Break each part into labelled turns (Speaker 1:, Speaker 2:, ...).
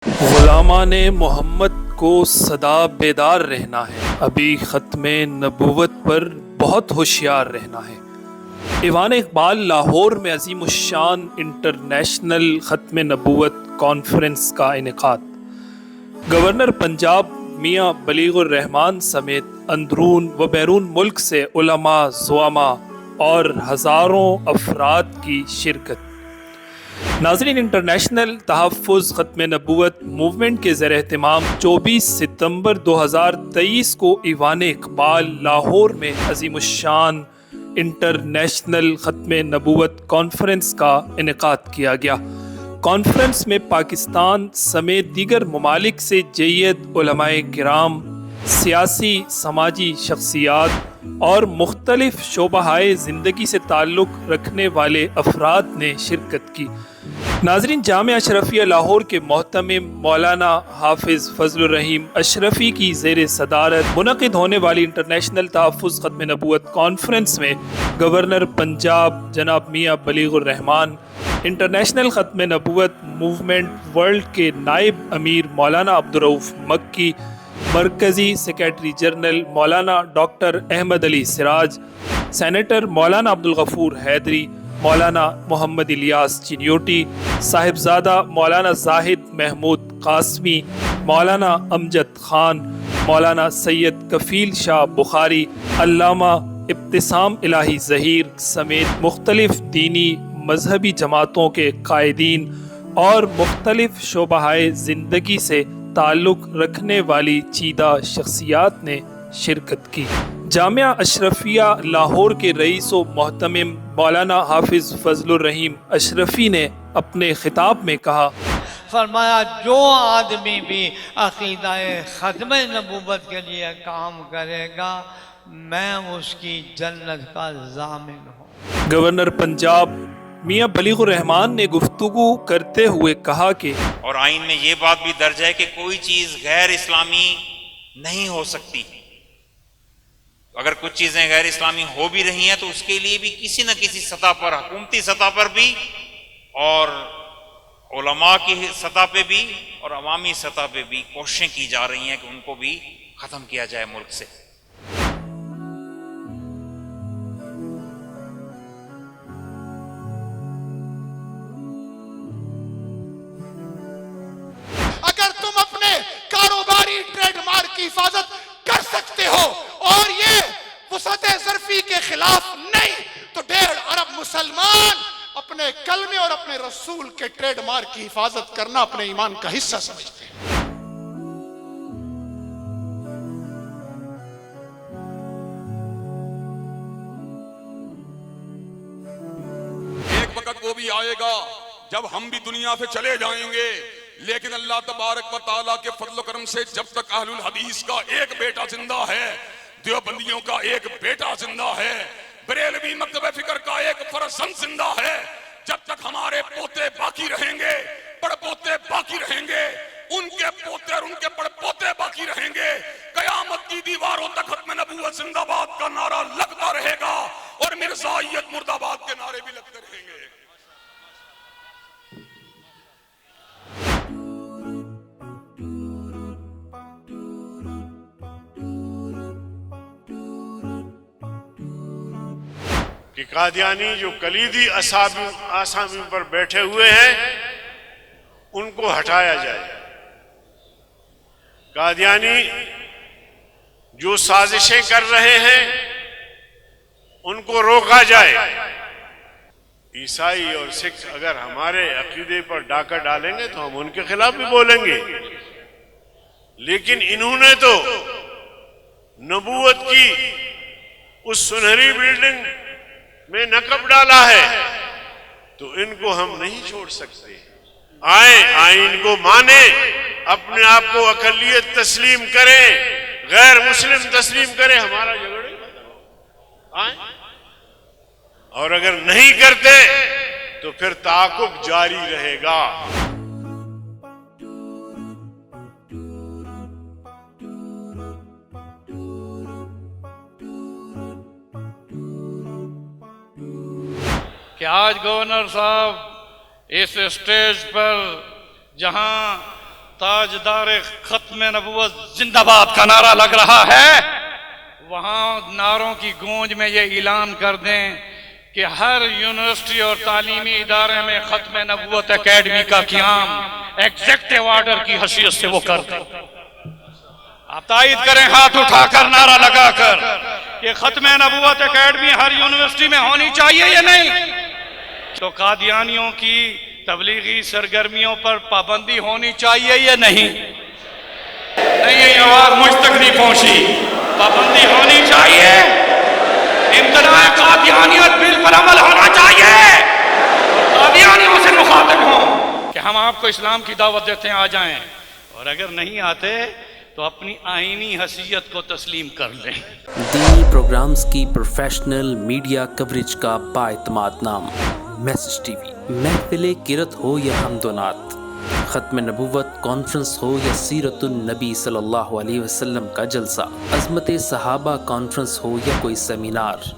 Speaker 1: غلامان محمد کو صدا بیدار رہنا ہے، ابھی ختم نبوت پر بہت ہوشیار رہنا ہے۔ ایوان اقبال لاہور میں عظیم الشان انٹرنیشنل ختم نبوت کانفرنس کا انعقاد۔ گورنر پنجاب میاں بلیغ الرحمان سمیت اندرون و بیرون ملک سے علماء، زعماء اور ہزاروں افراد کی شرکت۔ ناظرین، انٹرنیشنل تحفظ ختم نبوت موومنٹ کے زیر اہتمام 24 ستمبر 2023 کو ایوان اقبال لاہور میں عظیم الشان انٹرنیشنل ختم نبوت کانفرنس کا انعقاد کیا گیا۔ کانفرنس میں پاکستان سمیت دیگر ممالک سے جید علماء کرام، سیاسی سماجی شخصیات اور مختلف شعبۂ زندگی سے تعلق رکھنے والے افراد نے شرکت کی۔ ناظرین، جامعہ اشرفیہ لاہور کے محتمم مولانا حافظ فضل الرحیم اشرفی کی زیر صدارت منعقد ہونے والی انٹرنیشنل تحفظ ختم نبوت کانفرنس میں گورنر پنجاب جناب میاں بلیغ الرحمان، انٹرنیشنل ختم نبوت موومنٹ ورلڈ کے نائب امیر مولانا عبدالرؤف مکی، مرکزی سیکریٹری جنرل مولانا ڈاکٹر احمد علی سراج، سینیٹر مولانا عبدالغفور حیدری، مولانا محمد الیاس چنیوٹی، صاحبزادہ مولانا زاہد محمود قاسمی، مولانا امجد خان، مولانا سید کفیل شاہ بخاری، علامہ ابتسام الہی ظہیر سمیت مختلف دینی مذہبی جماعتوں کے قائدین اور مختلف شعبۂ زندگی سے تعلق رکھنے والی چیدہ شخصیات نے شرکت کی۔ جامعہ اشرفیہ لاہور کے رئیس و محتمم مولانا حافظ فضل الرحیم اشرفی نے اپنے خطاب میں کہا،
Speaker 2: فرمایا جو آدمی بھی عقیدہ ختم نبوت کے لیے کام کرے گا میں اس کی جنت کا ضامن ہوں۔
Speaker 1: گورنر پنجاب میاں بلیغ الرحمان نے گفتگو کرتے ہوئے کہا کہ
Speaker 3: اور آئین میں یہ بات بھی درج ہے کہ کوئی چیز غیر اسلامی نہیں ہو سکتی۔ اگر کچھ چیزیں غیر اسلامی ہو بھی رہی ہیں تو اس کے لیے بھی کسی نہ کسی سطح پر، حکومتی سطح پر بھی اور علماء کی سطح پہ بھی اور عوامی سطح پہ بھی کوششیں کی جا رہی ہیں کہ ان کو بھی ختم کیا جائے ملک سے۔
Speaker 4: اگر تم اپنے کاروباری ٹریڈ مارک کی حفاظت کر سکتے ہو اور یہ وسعت ظرفی کے خلاف نہیں تو 1.5 ارب مسلمان اپنے کلمے اور اپنے رسول کے ٹریڈ مارک کی حفاظت کرنا اپنے ایمان کا حصہ سمجھتے ہیں۔
Speaker 5: ایک وقت وہ بھی آئے گا جب ہم بھی دنیا سے چلے جائیں گے، لیکن اللہ تبارک و تعالیٰ کے فضل و کرم سے جب تک اہل الحدیث کا ایک بیٹا زندہ ہے، دیوبندیوں کا ایک بیٹا زندہ ہے، بریلوی مکتب فکر کا ایک فرزند زندہ ہے، جب تک ہمارے پوتے باقی رہیں گے، پڑ پوتے باقی رہیں گے، ان کے پوتے اور ان کے پڑ پوتے باقی رہیں گے، قیامت کی دیواروں تک ختم نبوت زندہ باد کا نعرہ لگتا رہے گا اور مرزائیت مرد آباد کے نعرے بھی لگتے رہیں گے۔
Speaker 6: کہ قادیانی جو کلیدی آسامی پر بیٹھے ہوئے ہیں ان کو ہٹایا جائے، قادیانی جو سازشیں کر رہے ہیں ان کو روکا جائے۔ عیسائی اور سکھ اگر ہمارے عقیدے پر ڈاکہ ڈالیں گے تو ہم ان کے خلاف بھی بولیں گے، لیکن انہوں نے تو نبوت کی اس سنہری بلڈنگ میں نقب ڈالا ہے تو ان کو ہم نہیں چھوڑ سکتے۔ آئیں، آئین کو مانیں، اپنے آپ کو اقلیت تسلیم کریں، غیر مسلم تسلیم کریں، ہمارا جھگڑا ہی ختم ہو۔ آئیں، اور اگر نہیں کرتے تو پھر تعاقب جاری رہے گا۔
Speaker 7: کہ آج گورنر صاحب اس اسٹیج پر جہاں تاجدار ختم نبوت زندہ باد کا نعرہ لگ رہا ہے، وہاں نعروں کی گونج میں یہ اعلان کر دیں کہ ہر یونیورسٹی اور تعلیمی ادارے میں ختم نبوت اکیڈمی کا قیام ایگزیکٹو آرڈر کی حیثیت سے وہ کر دیں۔ آپ تائید کریں ہاتھ اٹھا کر، نعرہ لگا کر، کہ ختم نبوت اکیڈمی ہر یونیورسٹی میں ہونی چاہیے یا نہیں؟ تو قادیانیوں کی تبلیغی سرگرمیوں پر پابندی ہونی چاہیے یا نہیں؟ نہیں، یہ آواز مجھ تک نہیں پہنچی۔ پابندی ہونی چاہیے، امتناع قادیانیت بل پر عمل ہونا چاہیے، قادیانیوں سے مخاطب ہوں کہ ہم آپ کو اسلام کی دعوت دیتے ہیں، آ جائیں، اور اگر نہیں آتے تو اپنی آئینی حیثیت کو تسلیم کر لیں۔
Speaker 8: دینی پروگرامز کی پروفیشنل میڈیا کوریج کا بااعتماد نام میسج ٹی وی۔ محفل قرت ہو یا حمد و نعت، ختم نبوت کانفرنس ہو یا سیرت النبی صلی اللہ علیہ وسلم کا جلسہ، عظمت صحابہ کانفرنس ہو یا کوئی سیمینار،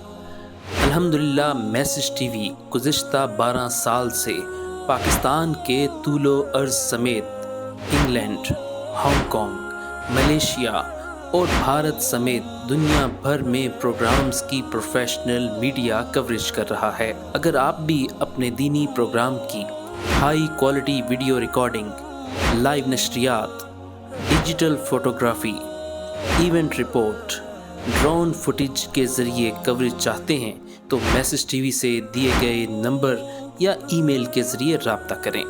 Speaker 8: الحمدللہ میسج ٹی وی گزشتہ 12 سال سے پاکستان کے طول و عرض سمیت انگلینڈ، ہانگ کانگ، ملیشیا اور بھارت سمیت دنیا بھر میں پروگرامز کی پروفیشنل میڈیا کوریج کر رہا ہے۔ اگر آپ بھی اپنے دینی پروگرام کی high quality video recording, live نشریات، digital photography, event report, drone footage کے ذریعے کوریج چاہتے ہیں تو میسج ٹی وی سے دیے گئے نمبر یا ای میل کے ذریعے رابطہ کریں۔